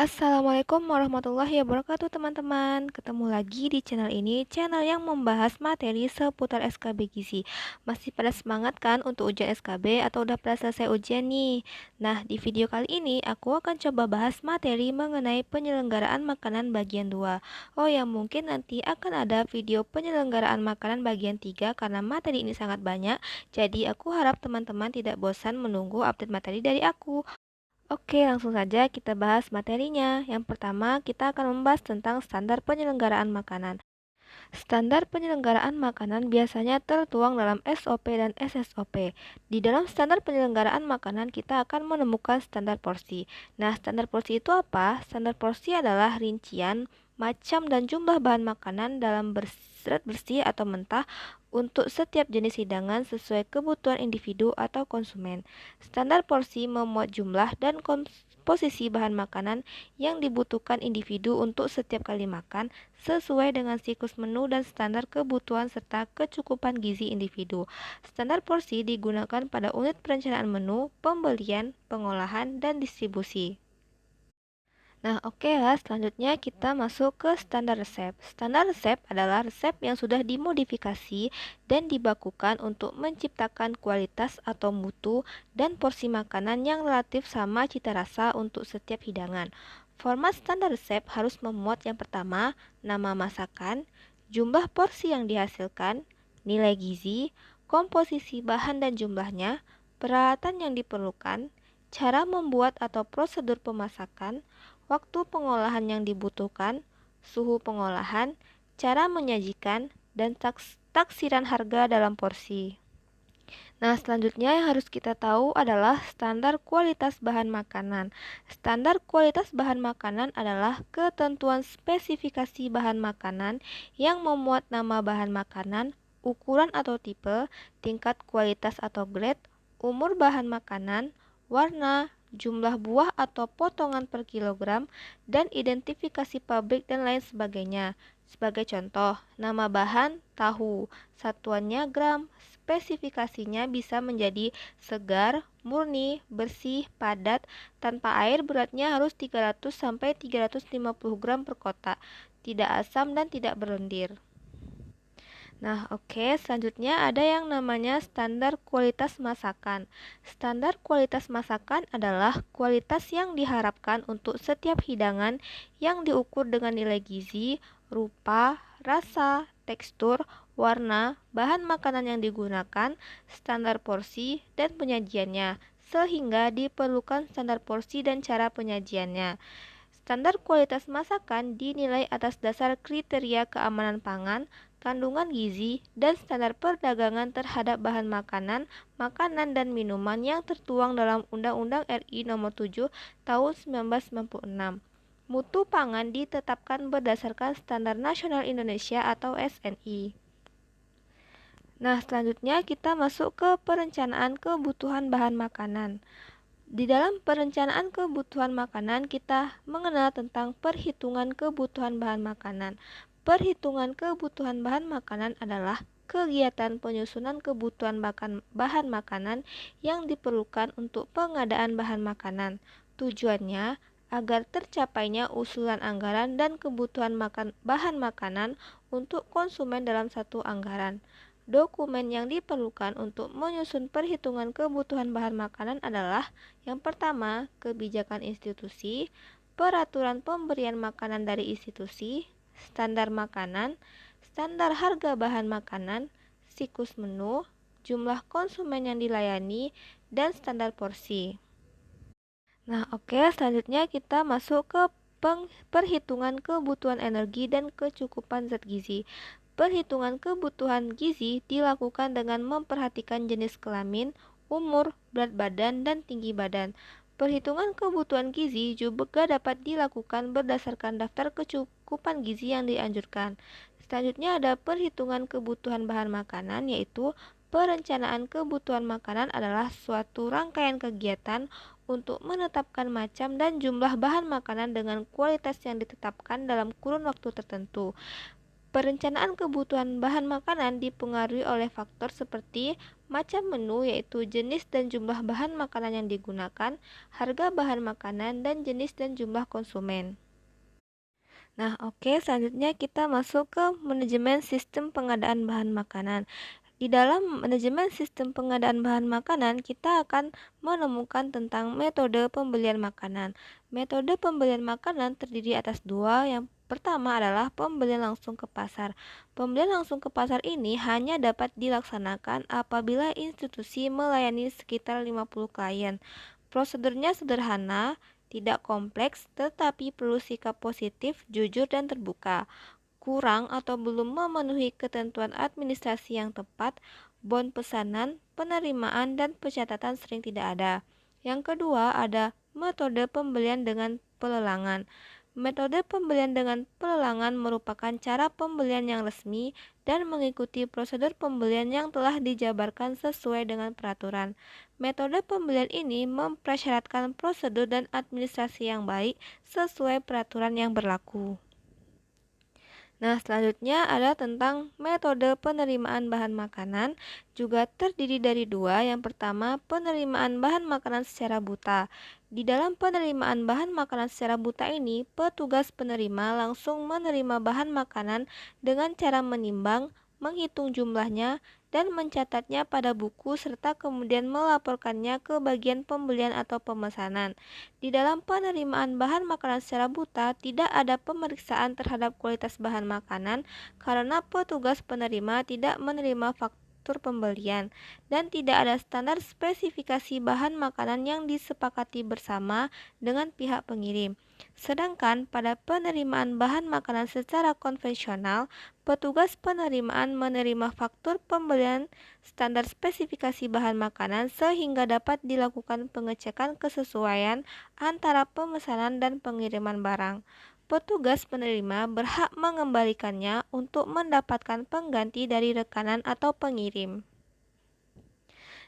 Assalamualaikum warahmatullahi wabarakatuh teman-teman. Ketemu lagi di channel ini, channel yang membahas materi seputar SKB Gizi. Masih pada semangat kan untuk ujian SKB atau udah pada selesai ujian nih? Nah, di video kali ini aku akan coba bahas materi mengenai penyelenggaraan makanan bagian 2. Oh ya, mungkin nanti akan ada video penyelenggaraan makanan bagian 3 karena materi ini sangat banyak. Jadi aku harap teman-teman tidak bosan menunggu update materi dari aku. Oke, langsung saja kita bahas materinya. Yang pertama, kita akan membahas tentang standar penyelenggaraan makanan. Standar penyelenggaraan makanan biasanya tertuang dalam SOP dan SSOP. Di dalam standar penyelenggaraan makanan, kita akan menemukan standar porsi. Nah, standar porsi itu apa? Standar porsi adalah rincian, macam, dan jumlah bahan makanan dalam berseret bersih atau mentah untuk setiap jenis hidangan sesuai kebutuhan individu atau konsumen. Standar porsi memuat jumlah dan komposisi bahan makanan yang dibutuhkan individu untuk setiap kali makan sesuai dengan siklus menu dan standar kebutuhan serta kecukupan gizi individu. Standar porsi digunakan pada unit perencanaan menu, pembelian, pengolahan, dan distribusi. Nah, oke lah, selanjutnya kita masuk ke standar resep. Standar resep adalah resep yang sudah dimodifikasi dan dibakukan untuk menciptakan kualitas atau mutu dan porsi makanan yang relatif sama cita rasa untuk setiap hidangan. Format standar resep harus memuat yang pertama, nama masakan, jumlah porsi yang dihasilkan, nilai gizi, komposisi bahan dan jumlahnya, peralatan yang diperlukan, cara membuat atau prosedur pemasakan, waktu pengolahan yang dibutuhkan, suhu pengolahan, cara menyajikan, dan taksiran harga dalam porsi. Nah, selanjutnya yang harus kita tahu adalah standar kualitas bahan makanan. Standar kualitas bahan makanan adalah ketentuan spesifikasi bahan makanan yang memuat nama bahan makanan, ukuran atau tipe, tingkat kualitas atau grade, umur bahan makanan, warna, jumlah buah atau potongan per kilogram, dan identifikasi pabrik dan lain sebagainya. Sebagai contoh, nama bahan tahu, satuannya gram, spesifikasinya bisa menjadi segar, murni, bersih, padat, tanpa air, beratnya harus 300 sampai 350 gram per kotak, tidak asam dan tidak berlendir. Nah, oke, selanjutnya ada yang namanya standar kualitas masakan. Standar kualitas masakan adalah kualitas yang diharapkan untuk setiap hidangan yang diukur dengan nilai gizi, rupa, rasa, tekstur, warna, bahan makanan yang digunakan, standar porsi, dan penyajiannya, sehingga diperlukan standar porsi dan cara penyajiannya. Standar kualitas masakan dinilai atas dasar kriteria keamanan pangan, kandungan gizi, dan standar perdagangan terhadap bahan makanan, makanan dan minuman yang tertuang dalam Undang-Undang RI Nomor 7 Tahun 1996. Mutu pangan ditetapkan berdasarkan Standar Nasional Indonesia atau SNI. Nah, selanjutnya kita masuk ke perencanaan kebutuhan bahan makanan. Di dalam perencanaan kebutuhan makanan, kita mengenal tentang perhitungan kebutuhan bahan makanan. Perhitungan kebutuhan bahan makanan adalah kegiatan penyusunan kebutuhan bahan makanan yang diperlukan untuk pengadaan bahan makanan. Tujuannya agar tercapainya usulan anggaran dan kebutuhan bahan makanan untuk konsumen dalam satu anggaran. Dokumen yang diperlukan untuk menyusun perhitungan kebutuhan bahan makanan adalah yang pertama, kebijakan institusi, peraturan pemberian makanan dari institusi, standar makanan, standar harga bahan makanan, siklus menu, jumlah konsumen yang dilayani, dan standar porsi. Nah, oke, selanjutnya kita masuk ke perhitungan kebutuhan energi dan kecukupan zat gizi. Perhitungan kebutuhan gizi dilakukan dengan memperhatikan jenis kelamin, umur, berat badan, dan tinggi badan. Perhitungan kebutuhan gizi juga dapat dilakukan berdasarkan daftar kecukupan gizi yang dianjurkan. Selanjutnya ada perhitungan kebutuhan bahan makanan, yaitu perencanaan kebutuhan makanan adalah suatu rangkaian kegiatan untuk menetapkan macam dan jumlah bahan makanan dengan kualitas yang ditetapkan dalam kurun waktu tertentu. Perencanaan kebutuhan bahan makanan dipengaruhi oleh faktor seperti macam menu yaitu jenis dan jumlah bahan makanan yang digunakan, harga bahan makanan, dan jenis dan jumlah konsumen. Nah, oke, selanjutnya kita masuk ke manajemen sistem pengadaan bahan makanan. Di dalam manajemen sistem pengadaan bahan makanan, kita akan menemukan tentang metode pembelian makanan. Metode pembelian makanan terdiri atas dua. Yang pertama adalah pembelian langsung ke pasar. Pembelian langsung ke pasar ini hanya dapat dilaksanakan apabila institusi melayani sekitar 50 klien. Prosedurnya sederhana, tidak kompleks, tetapi perlu sikap positif, jujur, dan terbuka. Kurang atau belum memenuhi ketentuan administrasi yang tepat, bon pesanan, penerimaan, dan pencatatan sering tidak ada. Yang kedua ada metode pembelian dengan pelelangan. Metode pembelian dengan pelelangan merupakan cara pembelian yang resmi dan mengikuti prosedur pembelian yang telah dijabarkan sesuai dengan peraturan. Metode pembelian ini mempersyaratkan prosedur dan administrasi yang baik sesuai peraturan yang berlaku. Nah, selanjutnya ada tentang metode penerimaan bahan makanan, juga terdiri dari dua. Yang pertama, penerimaan bahan makanan secara buta. Di dalam penerimaan bahan makanan secara buta ini, petugas penerima langsung menerima bahan makanan dengan cara menimbang, menghitung jumlahnya, dan mencatatnya pada buku serta kemudian melaporkannya ke bagian pembelian atau pemesanan. Di dalam penerimaan bahan makanan secara buta, tidak ada pemeriksaan terhadap kualitas bahan makanan karena petugas penerima tidak menerima faktur pembelian dan tidak ada standar spesifikasi bahan makanan yang disepakati bersama dengan pihak pengirim. Sedangkan pada penerimaan bahan makanan secara konvensional, petugas penerimaan menerima faktur pembelian standar spesifikasi bahan makanan sehingga dapat dilakukan pengecekan kesesuaian antara pemesanan dan pengiriman barang. Petugas penerima berhak mengembalikannya untuk mendapatkan pengganti dari rekanan atau pengirim.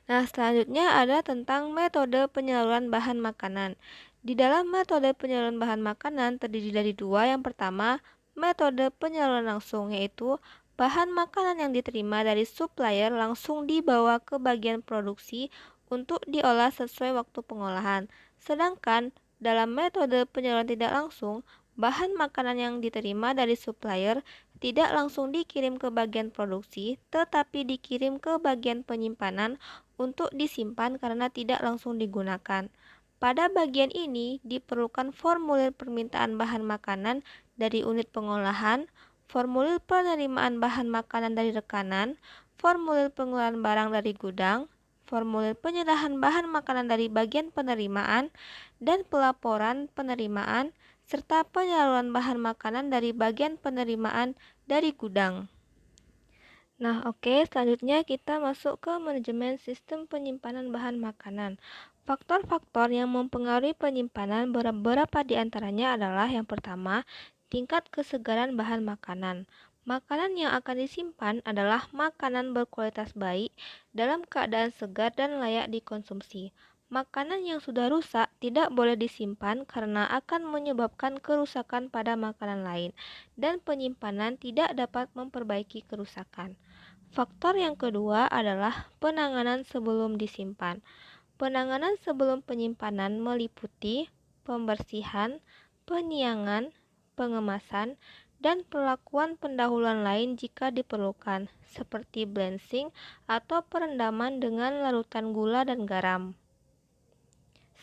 Nah, selanjutnya ada tentang metode penyaluran bahan makanan. Di dalam metode penyaluran bahan makanan terdiri dari dua. Yang pertama, metode penyaluran langsung, yaitu bahan makanan yang diterima dari supplier langsung dibawa ke bagian produksi untuk diolah sesuai waktu pengolahan. Sedangkan dalam metode penyaluran tidak langsung, bahan makanan yang diterima dari supplier tidak langsung dikirim ke bagian produksi, tetapi dikirim ke bagian penyimpanan untuk disimpan karena tidak langsung digunakan. Pada bagian ini diperlukan formulir permintaan bahan makanan dari unit pengolahan, formulir penerimaan bahan makanan dari rekanan, formulir pengolahan barang dari gudang, formulir penyerahan bahan makanan dari bagian penerimaan, dan pelaporan penerimaan, serta penyaluran bahan makanan dari bagian penerimaan dari gudang. Nah, oke, selanjutnya kita masuk ke manajemen sistem penyimpanan bahan makanan. Faktor-faktor yang mempengaruhi penyimpanan beberapa di antaranya adalah yang pertama, tingkat kesegaran bahan makanan. Makanan yang akan disimpan adalah makanan berkualitas baik dalam keadaan segar dan layak dikonsumsi. Makanan yang sudah rusak tidak boleh disimpan karena akan menyebabkan kerusakan pada makanan lain, dan penyimpanan tidak dapat memperbaiki kerusakan. Faktor yang kedua adalah penanganan sebelum disimpan. Penanganan sebelum penyimpanan meliputi pembersihan, penyiangan, pengemasan, dan perlakuan pendahuluan lain jika diperlukan, seperti blanching atau perendaman dengan larutan gula dan garam.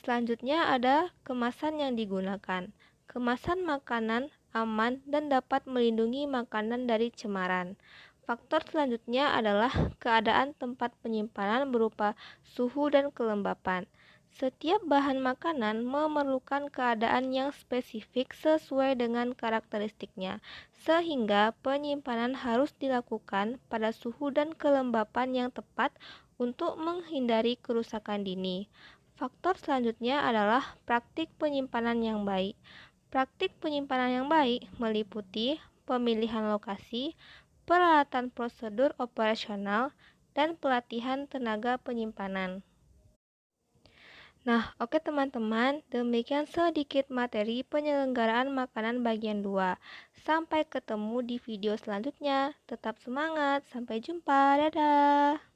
Selanjutnya ada kemasan yang digunakan. Kemasan makanan aman dan dapat melindungi makanan dari cemaran. Faktor selanjutnya adalah keadaan tempat penyimpanan berupa suhu dan kelembapan. Setiap bahan makanan memerlukan keadaan yang spesifik sesuai dengan karakteristiknya, sehingga penyimpanan harus dilakukan pada suhu dan kelembapan yang tepat untuk menghindari kerusakan dini. Faktor selanjutnya adalah praktik penyimpanan yang baik. Praktik penyimpanan yang baik meliputi pemilihan lokasi, peralatan prosedur operasional, dan pelatihan tenaga penyimpanan. Nah, oke teman-teman, demikian sedikit materi penyelenggaraan makanan bagian 2. Sampai ketemu di video selanjutnya. Tetap semangat, sampai jumpa, dadah!